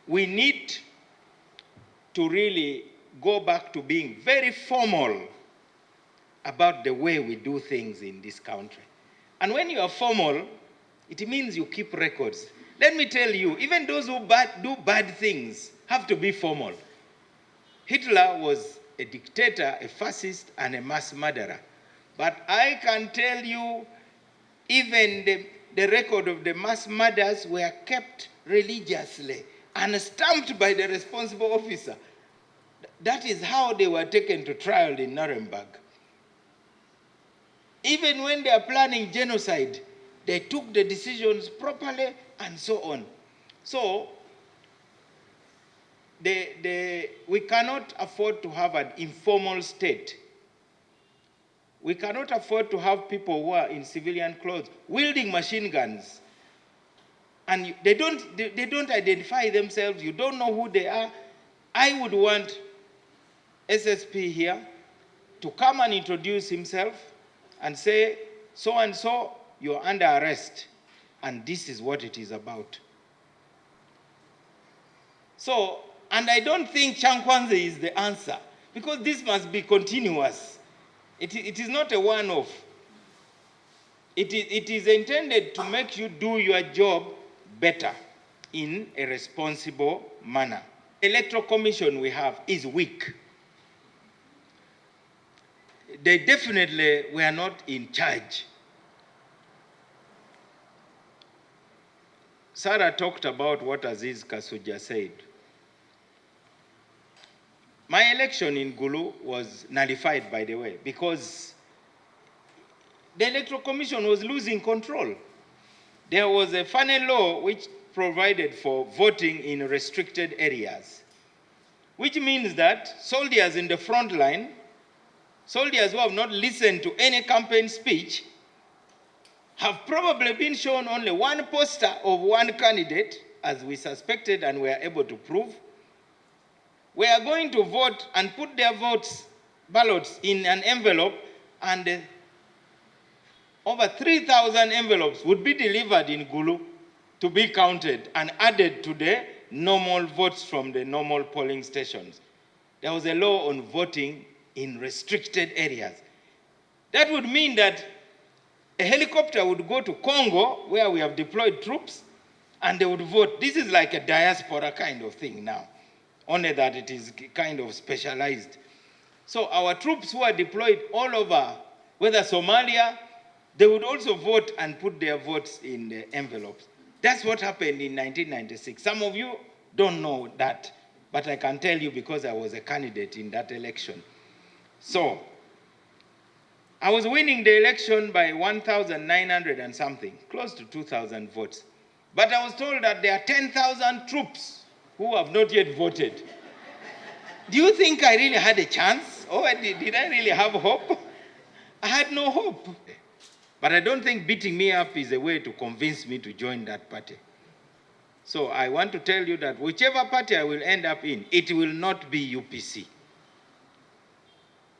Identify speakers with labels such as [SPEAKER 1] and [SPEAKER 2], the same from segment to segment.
[SPEAKER 1] we need to really go back to being very formal about the way we do things in this country. And when you are formal, it means you keep records. Let me tell you, even those who do bad things have to be formal. Hitler was a dictator, a fascist, and a mass murderer. But I can tell you, even the record of the mass murders were kept religiously and stamped by the responsible officer. That is how they were taken to trial in Nuremberg. Even when they are planning genocide, they took the decisions properly and so on. So, we cannot afford to have an informal state. We cannot afford to have people who are in civilian clothes wielding machine guns. And they don't identify themselves. You don't know who they are. I would want SSP here to come and introduce himself and say, so and so, you're under arrest, and this is what it is about. So, and I don't think Chankwanze is the answer, because this must be continuous. It is not a one-off. It is intended to make you do your job better in a responsible manner. The Electoral Commission we have is weak. They definitely were not in charge. Sarah talked about what Aziz Kasuja said. My election in Gulu was nullified, by the way, because the Electoral Commission was losing control. There was a funny law which provided for voting in restricted areas, which means that soldiers in the front line, soldiers who have not listened to any campaign speech, have probably been shown only one poster of one candidate, as we suspected and were able to prove. We are going to vote and put their ballots in an envelope, and over 3,000 envelopes would be delivered in Gulu to be counted and added to the normal votes from the normal polling stations. There was a law on voting in restricted areas. That would mean that a helicopter would go to Congo, where we have deployed troops, and they would vote. This is like a diaspora kind of thing now, only that it is kind of specialized. So our troops who are deployed all over, whether Somalia, they would also vote and put their votes in the envelopes. That's what happened in 1996. Some of you don't know that, but I can tell you because I was a candidate in that election. So, I was winning the election by 1,900 and something, close to 2,000 votes. But I was told that there are 10,000 troops who have not yet voted. Do you think I really had a chance? Or did I really have hope? I had no hope. But I don't think beating me up is a way to convince me to join that party. So I want to tell you that whichever party I will end up in, it will not be UPC.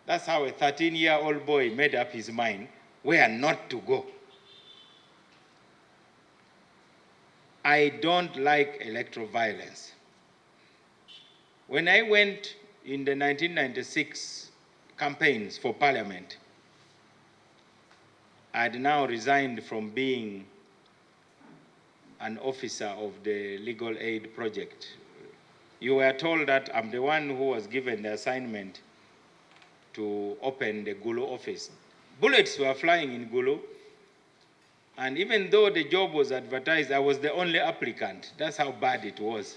[SPEAKER 1] That's how a 13-year-old boy made up his mind where not to go. I don't like electoral violence. When I went in the 1996 campaigns for parliament, I had now resigned from being an officer of the legal aid project. You were told that I'm the one who was given the assignment to open the Gulu office. Bullets were flying in Gulu, and even though the job was advertised, I was the only applicant. That's how bad it was.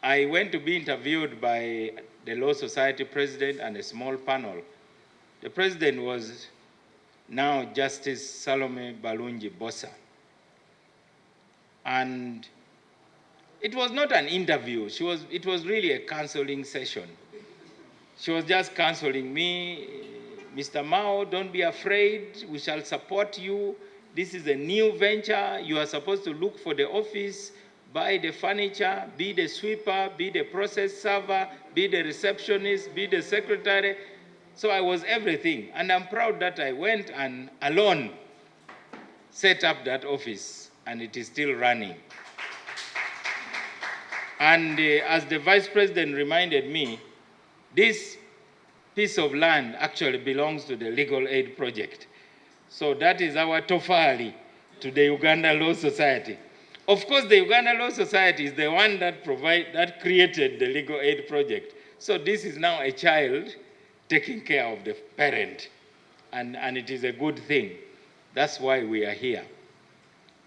[SPEAKER 1] I went to be interviewed by the Law Society president and a small panel. The president was now Justice Salome Balungi Bosa. And it was not an interview. It was really a counseling session. She was just counseling me. Mr. Mao, don't be afraid. We shall support you. This is a new venture. You are supposed to look for the office, buy the furniture, be the sweeper, be the process server, be the receptionist, be the secretary. So I was everything. And I'm proud that I went and alone set up that office, and it is still running. And as the Vice President reminded me, this piece of land actually belongs to the Legal Aid Project. So that is our tofali to the Uganda Law Society. Of course, the Uganda Law Society is the one that created the Legal Aid Project. So this is now a child taking care of the parent, and it is a good thing. That's why we are here.